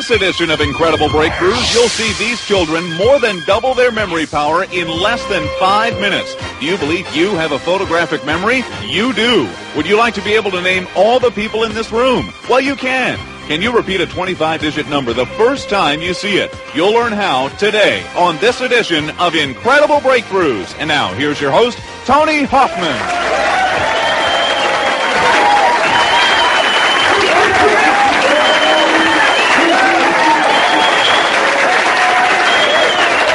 this edition of Incredible Breakthroughs, you'll see these children more than double their memory power in less than 5 minutes. Do you believe you have a photographic memory? You do. Would you like to be able to name all the people in this room? Well, you can. Can you repeat a 25-digit number the first time you see it? You'll learn how today on this edition of Incredible Breakthroughs. And now, here's your host, Tony Hoffman.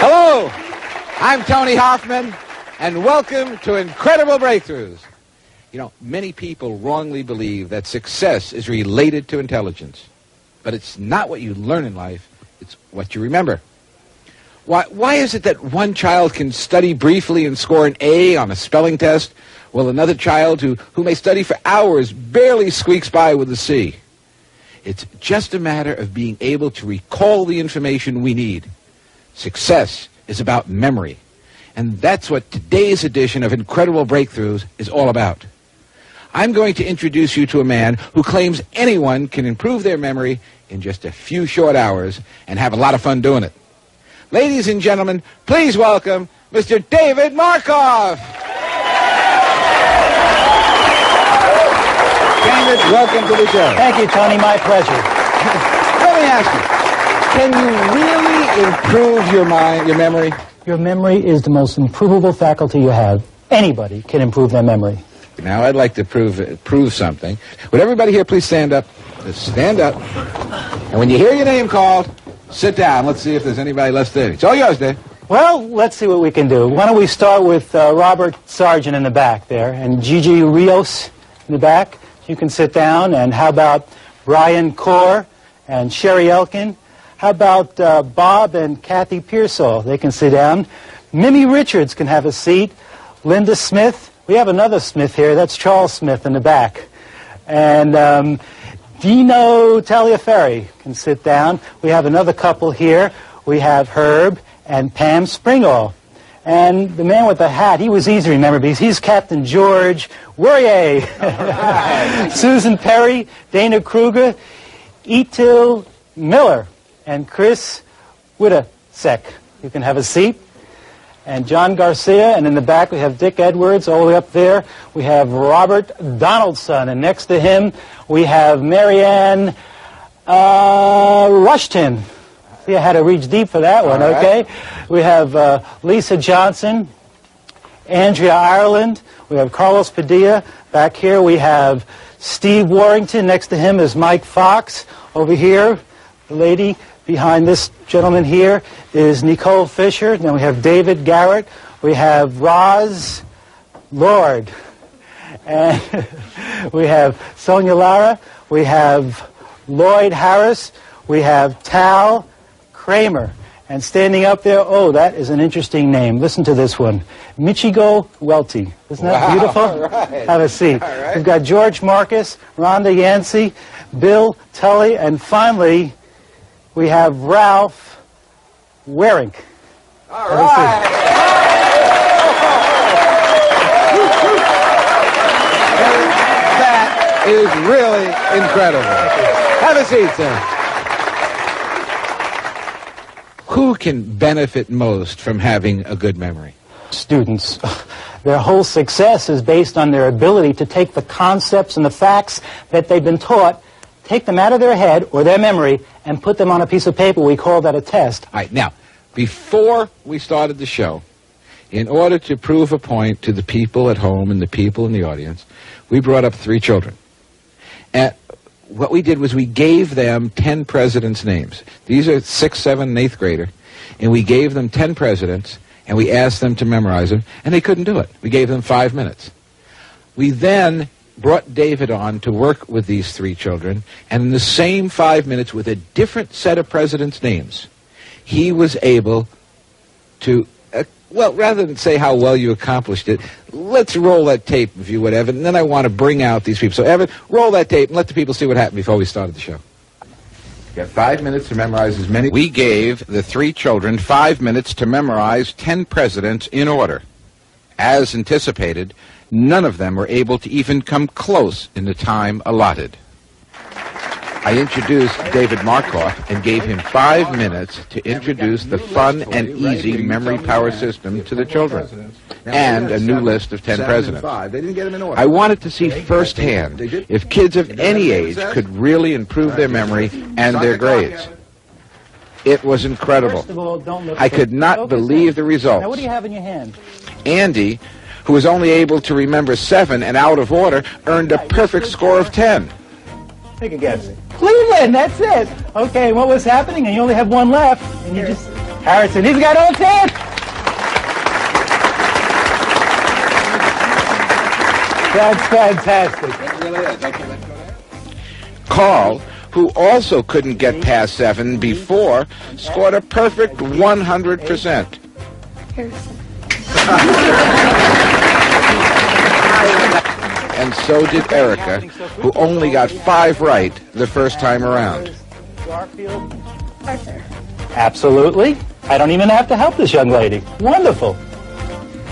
Hello, I'm Tony Hoffman, and welcome to Incredible Breakthroughs. You know, many people wrongly believe that success is related to intelligence. But it's not what you learn in life, it's what you remember. Why is it that one child can study briefly and score an A on a spelling test, while another child who may study for hours barely squeaks by with a C? It's just a matter of being able to recall the information we need. Success is about memory. And that's what today's edition of Incredible Breakthroughs is all about. I'm going to introduce you to a man who claims anyone can improve their memory in just a few short hours and have a lot of fun doing it. Ladies and gentlemen, please welcome Mr. David Markoff. David, welcome to the show. Thank you, Tony. My pleasure. Let me ask you, can you really improve your memory? Your memory is the most improvable faculty you have. Anybody can improve their memory. Now, I'd like to prove something. Would everybody here please stand up? Just stand up. And when you hear your name called, sit down. Let's see if there's anybody left standing. It's all yours, Dave. Well, let's see what we can do. Why don't we start with Robert Sargent in the back there, and Gigi Rios in the back. You can sit down. And how about Brian Corr and Sherry Elkin? How about Bob and Kathy Pearsall? They can sit down. Mimi Richards can have a seat. Linda Smith. We have another Smith here. That's Charles Smith in the back. And Dino Taliaferri can sit down. We have another couple here. We have Herb and Pam Springall. And the man with the hat, he was easy to remember because he's Captain George Worrier. Susan Perry, Dana Kruger, Etil Miller, and Chris Witasek. You can have a seat. And John Garcia, and in the back we have Dick Edwards. All the way up there we have Robert Donaldson, and next to him we have Marianne Rushton. See, I had to reach deep for that one, okay? We have Lisa Johnson, Andrea Ireland, we have Carlos Padilla. Back here we have Steve Warrington. Next to him is Mike Fox. Over here, the lady behind this gentleman here is Nicole Fisher. Then we have David Garrett. We have Roz Lord. And we have Sonia Lara. We have Lloyd Harris. We have Tal Kramer. And standing up there, oh, that is an interesting name. Listen to this one. Michigo Welty. Isn't that beautiful? All right. Have a seat. All right. We've got George Marcus, Rhonda Yancey, Bill Tully, and finally, we have Ralph Waring. All right. That is really incredible. Have a seat, sir. Who can benefit most from having a good memory? Students. Their whole success is based on their ability to take the concepts and the facts that they've been taught, take them out of their head or their memory, and put them on a piece of paper. We call that a test. All right, now, before we started the show, in order to prove a point to the people at home and the people in the audience, we brought up 3 children. And what we did was we gave them 10 presidents' names. These are 6th, 7th, and 8th grader. And we gave them 10 presidents, and we asked them to memorize them, and they couldn't do it. We gave them 5 minutes. We then brought David on to work with these 3 children, and in the same 5 minutes with a different set of presidents' names, he was able to, well, rather than say how well you accomplished it, let's roll that tape, if you would, Evan, and then I want to bring out these people. So, Evan, roll that tape and let the people see what happened before we started the show. You got 5 minutes to memorize as many. We gave the 3 children 5 minutes to memorize 10 presidents in order. As anticipated, none of them were able to even come close in the time allotted. I introduced David Markoff and gave him 5 minutes to introduce the fun and easy memory power system to the children, and a new list of 10 presidents. I wanted to see firsthand if kids of any age could really improve their memory and their grades. It was incredible. I could not believe the results. Now, what do you have in your hand? Andy, who was only able to remember 7 and out of order, earned a perfect score of 10. Take a guess. Cleveland, that's it. Okay, what was happening? And you only have one left. And you just Harrison, he's got all 10. That's fantastic. Carl, who also couldn't get past 7 before, scored a perfect 100%. Harrison. And so did Erica, who only got 5 right the first time around. Garfield. Arthur. Absolutely. I don't even have to help this young lady. Wonderful.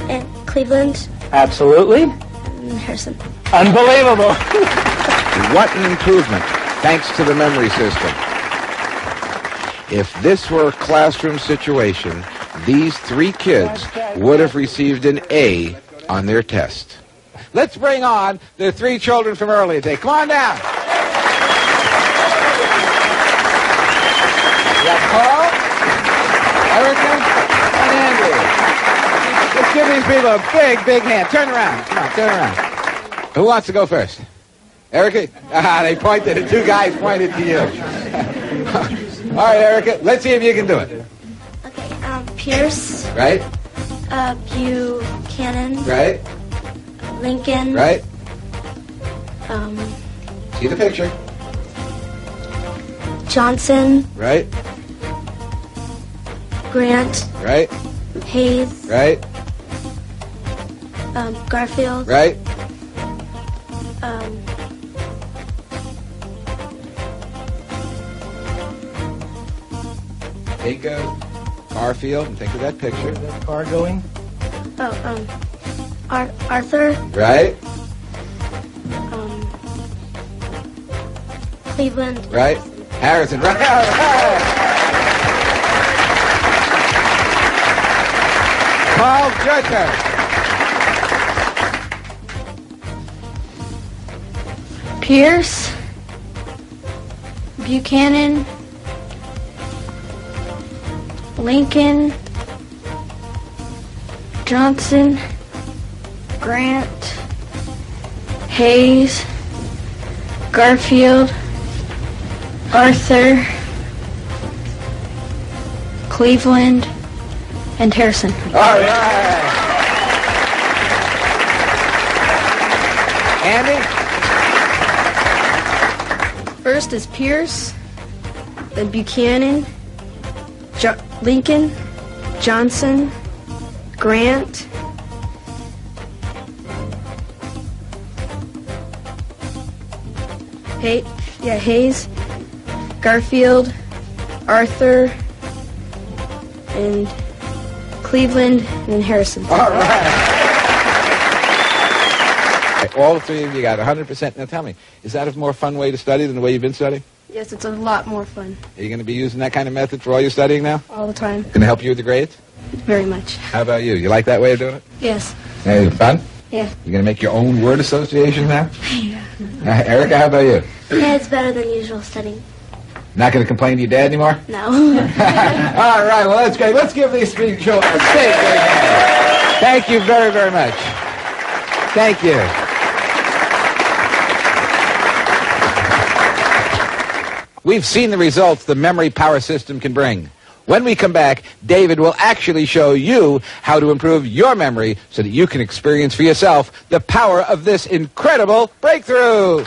And Cleveland. Absolutely. And Harrison. Unbelievable. What an improvement, thanks to the memory system. If this were a classroom situation, these 3 kids would have received an A on their test. Let's bring on the 3 children from earlier today. Come on down. We got Carl, Erica, and Andy. Let's give these people a big, big hand. Turn around. Come on, turn around. Who wants to go first? Erica? They pointed. The 2 guys pointed to you. All right, Erica. Let's see if you can do it. Okay, Pierce. Right? Buchanan. Right? Lincoln. Right? Um, See the picture. Johnson. Right? Grant. Right? Hayes. Right? Garfield. Right? Think of Garfield and think of that picture. That car going. Arthur. Right? Cleveland. Right? Harrison. Right? Carl, your turn. Pierce. Buchanan. Lincoln. Johnson. Grant. Hayes. Garfield. Arthur. Cleveland. And Harrison. All right. Andy? First is Pierce, then Buchanan, Lincoln, Johnson, Grant, Hayes, Garfield, Arthur, and Cleveland, and then Harrison. All right. All 3 of you got 100%. Now tell me, is that a more fun way to study than the way you've been studying? Yes, it's a lot more fun. Are you going to be using that kind of method for all your studying now? All the time. Going to help you with the grades? Very much. How about you? You like that way of doing it? Yes. Hey, fun? Yeah. You going to make your own word association now? Yeah. Erica, how about you? Yeah, it's better than usual studying. Not going to complain to your dad anymore? No. All right, well, that's great. Let's give these 3 children a big, big hand. Thank you very, very much. Thank you. We've seen the results the memory power system can bring. When we come back, David will actually show you how to improve your memory so that you can experience for yourself the power of this incredible breakthrough.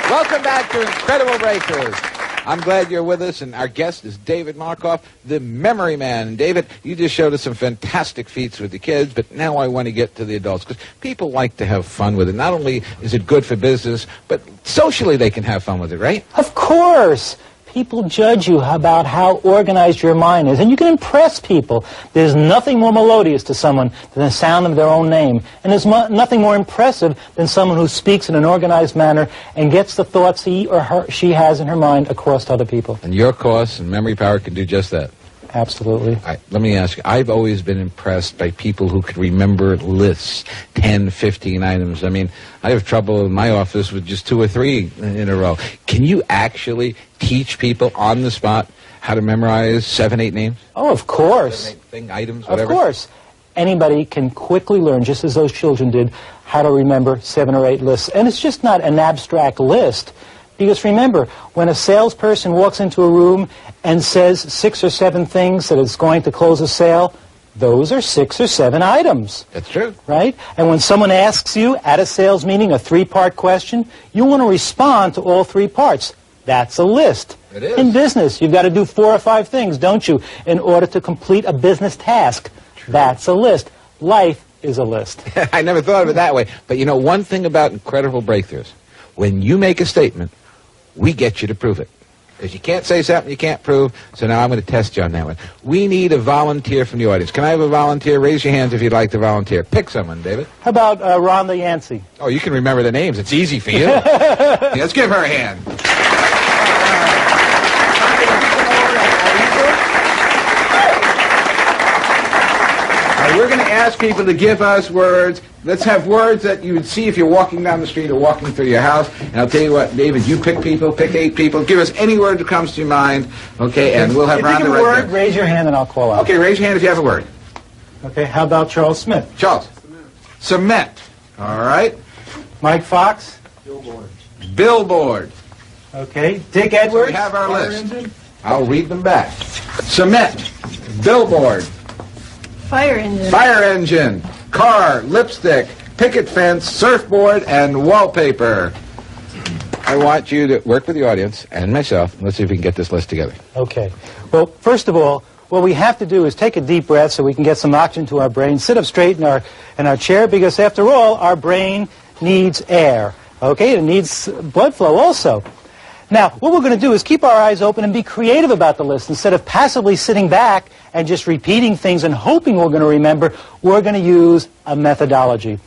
Welcome back to Incredible Breakthroughs. I'm glad you're with us, and our guest is David Markoff, the Memory Man. David, you just showed us some fantastic feats with the kids, but now I want to get to the adults, because people like to have fun with it. Not only is it good for business, but socially they can have fun with it, right? Of course. People judge you about how organized your mind is, and you can impress people. There's nothing more melodious to someone than the sound of their own name, and there's nothing more impressive than someone who speaks in an organized manner and gets the thoughts she has in her mind across to other people. And your course and Memory Power can do just that. Absolutely. Let me ask you, I've always been impressed by people who can remember lists, 10, 15 items. I mean, I have trouble in my office with just 2 or 3 in a row. Can you actually teach people on the spot how to memorize 7, 8 names? Oh, of course. 7, 8 items, whatever? Of course. Anybody can quickly learn, just as those children did, how to remember 7 or 8 lists. And it's just not an abstract list. Because remember, when a salesperson walks into a room and says 6 or 7 things that is going to close a sale, those are 6 or 7 items. That's true. Right? And when someone asks you at a sales meeting a 3-part question, you want to respond to all 3 parts. That's a list. It is. In business, you've got to do 4 or 5 things, don't you, in order to complete a business task. True. That's a list. Life is a list. I never thought of it that way. But you know, one thing about Incredible Breakthroughs, when you make a statement, we get you to prove it. Because you can't say something you can't prove, so now I'm going to test you on that one. We need a volunteer from the audience. Can I have a volunteer? Raise your hands if you'd like to volunteer. Pick someone, David. How about Rhonda Yancey? Oh, you can remember the names. It's easy for you. Yeah, let's give her a hand. We're going to ask people to give us words. Let's have words that you would see if you're walking down the street or walking through your house. And I'll tell you what, David, you pick people, pick 8 people. Give us any word that comes to your mind, okay? And we'll have Rhonda right there. If you have a word, raise your hand and I'll call out. Okay, raise your hand if you have a word. Okay, how about Charles Smith? Charles. Cement. All right. Mike Fox? Billboard. Okay, Dick Edwards? So we have our list. I'll read them back. Cement. Billboard. Fire engine. Fire engine, car, lipstick, picket fence, surfboard, and wallpaper. I want you to work with the audience and myself. Let's see if we can get this list together. Okay. Well, first of all, what we have to do is take a deep breath so we can get some oxygen to our brain, sit up straight in our chair, because after all, our brain needs air. Okay? It needs blood flow also. Now, what we're going to do is keep our eyes open and be creative about the list. Instead of passively sitting back and just repeating things and hoping we're going to remember, we're going to use a methodology.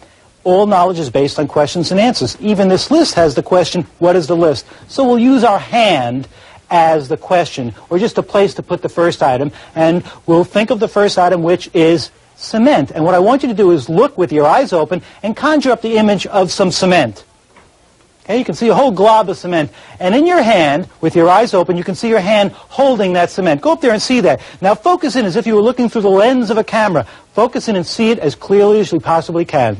All knowledge is based on questions and answers. Even this list has the question, what is the list? So we'll use our hand as the question, or just a place to put the first item, and we'll think of the first item, which is cement. And what I want you to do is look with your eyes open and conjure up the image of some cement. Okay, you can see a whole glob of cement. And in your hand, with your eyes open, you can see your hand holding that cement. Go up there and see that. Now focus in as if you were looking through the lens of a camera. Focus in and see it as clearly as you possibly can.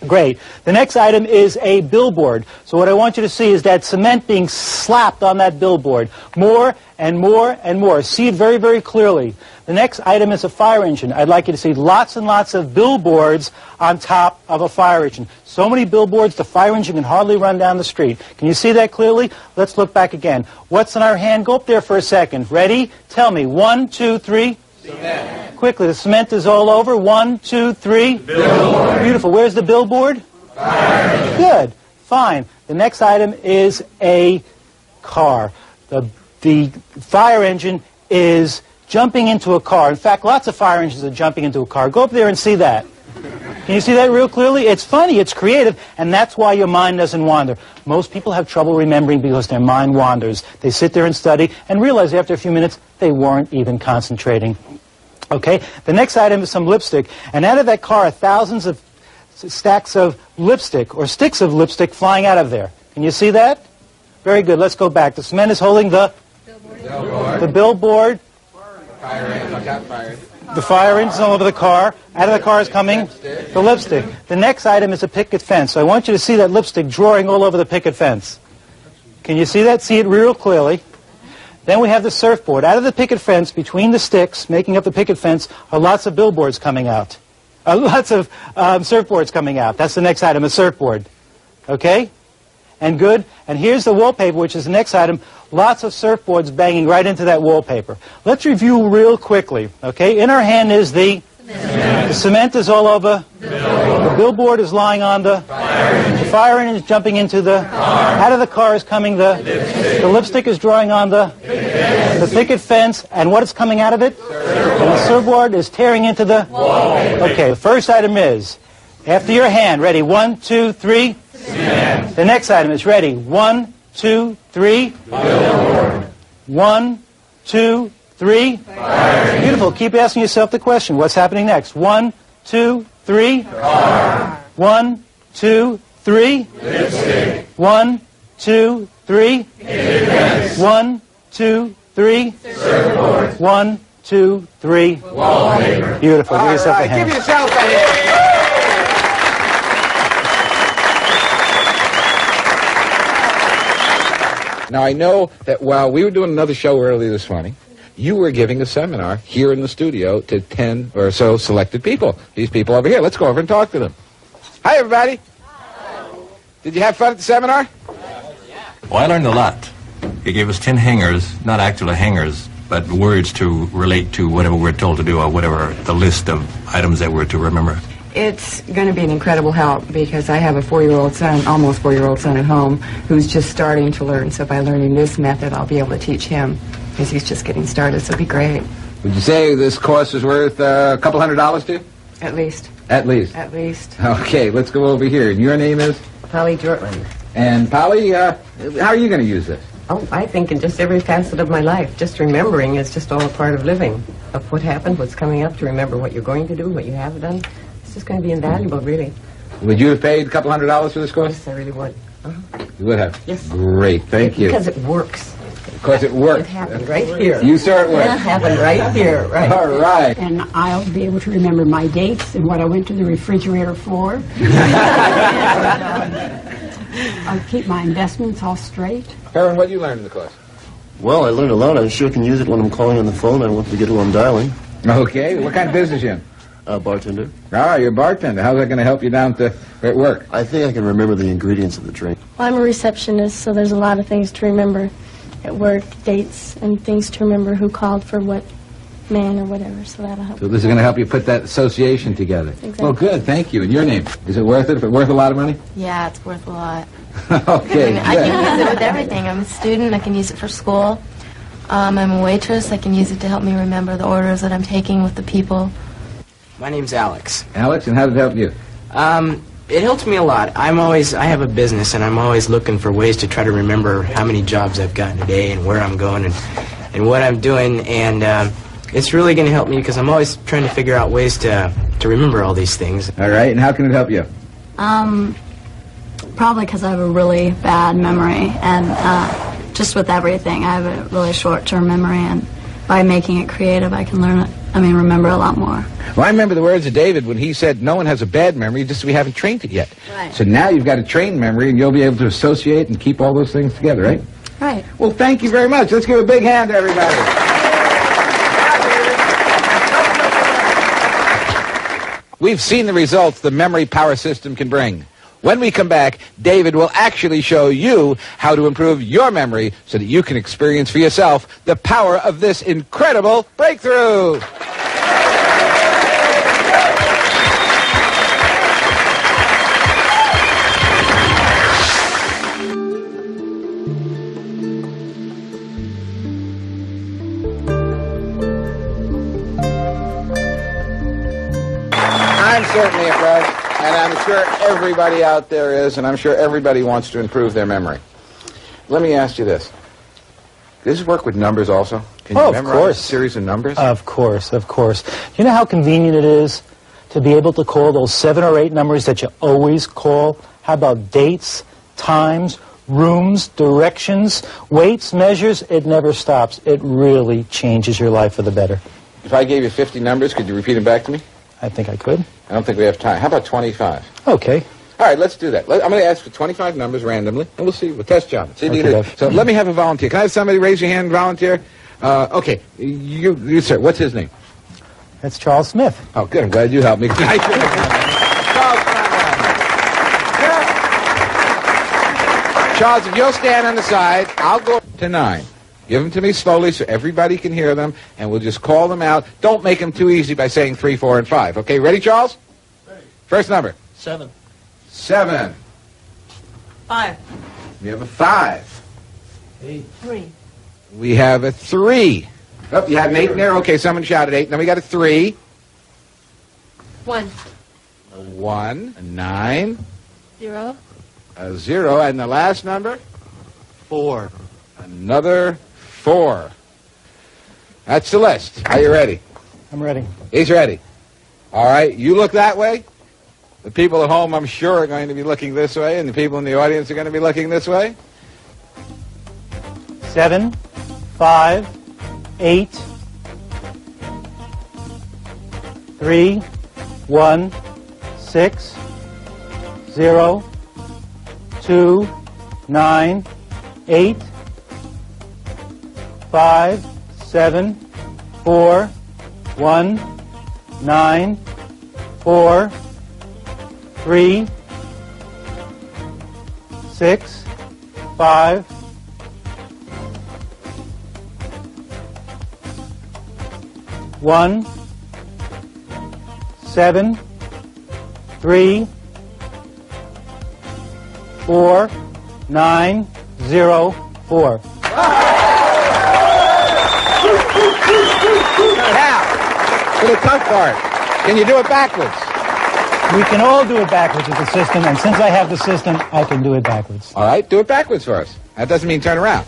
Great. The next item is a billboard. So what I want you to see is that cement being slapped on that billboard. More and more and more. See it very, very clearly. The next item is a fire engine. I'd like you to see lots and lots of billboards on top of a fire engine. So many billboards, the fire engine can hardly run down the street. Can you see that clearly? Let's look back again. What's in our hand? Go up there for a second. Ready? Tell me. 1, 2, 3. Cement. Quickly, the cement is all over. 1, 2, 3. Billboard. Beautiful. Where's the billboard? Fire. Good. Fine. The next item is a car. The fire engine is jumping into a car. In fact, lots of fire engines are jumping into a car. Go up there and see that. Can you see that real clearly? It's funny, it's creative, and that's why your mind doesn't wander. Most people have trouble remembering because their mind wanders. They sit there and study and realize after a few minutes they weren't even concentrating. Okay? The next item is some lipstick, and out of that car are thousands of stacks of lipstick, or sticks of lipstick flying out of there. Can you see that? Very good. Let's go back. The cement is holding the billboard. The billboard. Fire engine, got fired. The fire engine's all over the car. Out of the car is coming the lipstick. The next item is a picket fence. So I want you to see that lipstick drawing all over the picket fence. Can you see that? See it real clearly. Then we have the surfboard. Out of the picket fence, between the sticks, making up the picket fence, are lots of billboards coming out. Lots of surfboards coming out. That's the next item, a surfboard. Okay? And good. And here's the wallpaper, which is the next item. lots of surfboards banging right into that wallpaper. Let's review real quickly, okay? In our hand is the cement. The cement is all over. The billboard is lying on the fire engine is jumping into the car. Out of the car is coming the lipstick is drawing on the picket fence, and what is coming out of it? And the surfboard is tearing into the wallpaper. Okay, the first item is, after your hand, ready, 1, 2, 3. Cement. The next item is ready, 1, 2, 3. Billboard. 1, 2, 3. Fire. Beautiful. Keep asking yourself the question. What's happening next? 1, 2, 3. Car. 1, 2, 3. Lipstick. 1, 2, 3. Picket. 1, 2, 3. Surfboard. 1, 2, 3. Wallpaper. Beautiful. Give yourself a hand. Give yourself a hand. Now, I know that while we were doing another show earlier this morning, you were giving a seminar here in the studio to 10 or so selected people. These people over here. Let's go over and talk to them. Hi, everybody. Hi. Did you have fun at the seminar? Well, I learned a lot. He gave us 10 hangers, not actual hangers, but words to relate to whatever we're told to do or whatever the list of items that we're to remember. It's going to be an incredible help because I have a 4-year-old son, almost 4-year-old son at home, who's just starting to learn. So by learning this method, I'll be able to teach him because he's just getting started. So it'll be great. Would you say this course is worth a couple $100 to you? At least. At least? At least. Okay, let's go over here. And your name is? Polly Jortland. And Polly, how are you going to use this? Oh, I think in just every facet of my life. Just remembering is just all a part of living, of what happened, what's coming up, to remember what you're going to do, what you have done. It's just going to be invaluable, really. Would you have paid a couple $100 for this course? Yes, I really would. You would have? Yes. Great, thank you. Because it works. Because it works. It happened right here. You saw it work. It happened right here, right. All right. And I'll be able to remember my dates and what I went to the refrigerator for. I'll keep my investments all straight. Aaron, what did you learn in the class? Well, I learned a lot. I sure can use it when I'm calling on the phone. I want to get who I'm dialing. Okay. What kind of business you in? Bartender. Ah, you're a bartender. How's that going to help you down to at work? I think I can remember the ingredients of the drink. Well, I'm a receptionist, so there's a lot of things to remember at work, dates, and things to remember who called for what man or whatever, so that'll help. So this is going to help you put that association together. Exactly. Well, good. Thank you. And your name? Is it worth it? Is it worth a lot of money? Yeah, it's worth a lot. Okay. I can use it with everything. I'm a student. I can use it for school. I'm a waitress. I can use it to help me remember the orders that I'm taking with the people. My name's Alex. Alex, and how did it help you? It helps me a lot. I have a business, and I'm always looking for ways to try to remember how many jobs I've gotten today and where I'm going and what I'm doing, and it's really going to help me because I'm always trying to figure out ways to remember all these things. All right, and how can it help you? Probably because I have a really bad memory, and just with everything, I have a really short-term memory, and by making it creative, I can remember a lot more. Well, I remember the words of David when he said, no one has a bad memory, just we haven't trained it yet. Right. So now you've got a trained memory, and you'll be able to associate and keep all those things together, right? Right. Well, thank you very much. Let's give a big hand to everybody. We've seen the results the memory power system can bring. When we come back, David will actually show you how to improve your memory so that you can experience for yourself the power of this incredible breakthrough. I'm certainly impressed. And I'm sure everybody out there is, and I'm sure everybody wants to improve their memory. Let me ask you this. Does this work with numbers also? Can you memorize a series of numbers? Of course, of course. You know how convenient it is to be able to call those 7 or 8 numbers that you always call? How about dates, times, rooms, directions, weights, measures? It never stops. It really changes your life for the better. If I gave you 50 numbers, could you repeat them back to me? I think I could. I don't think we have time. How about 25? Okay. All right, let's do that. I'm going to ask for 25 numbers randomly, and we'll see. We'll test John. Okay. So let me have a volunteer. Can I have somebody raise your hand and volunteer? Okay. You, sir. What's his name? That's Charles Smith. Oh, good. I'm glad you helped me. Charles Smith. Charles, if you'll stand on the side, I'll go to 9. Give them to me slowly so everybody can hear them, and we'll just call them out. Don't make them too easy by saying 3, 4, and 5. Okay, ready, Charles? Ready. First number. 7. 7. 5. We have a 5. 8. 3. We have a 3. Oh, you had an 8 in there? Okay, someone shouted 8. Then we got a 3. 1. A 1. A 9. 0. A 0. And the last number? 4. Another 4. That's the list. Are you ready? I'm ready. He's ready. All right, you look that way. The people at home, I'm sure, are going to be looking this way, and the people in the audience are going to be looking this way. 7, 5, 8, 3, 1, 6, 0, 2, 9, 8, 5, 7, 4, 1, 9, 4, 3, 6, 5, 1, 7, 3, 4, 9, 0, 4. Now, for the tough part, can you do it backwards? We can all do it backwards with the system, and since I have the system, I can do it backwards. All right, do it backwards for us. That doesn't mean turn around.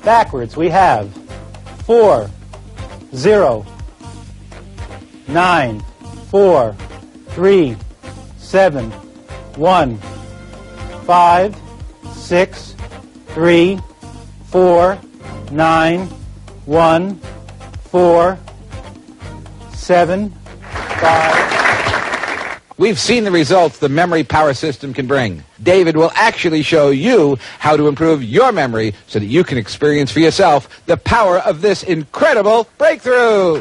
Backwards, we have 4, 0, 9, 4, 3, 7, 1, 5, 6, 3, 4, 9, 1, 4, 7, 5. We've seen the results the memory power system can bring. David will actually show you how to improve your memory so that you can experience for yourself the power of this incredible breakthrough.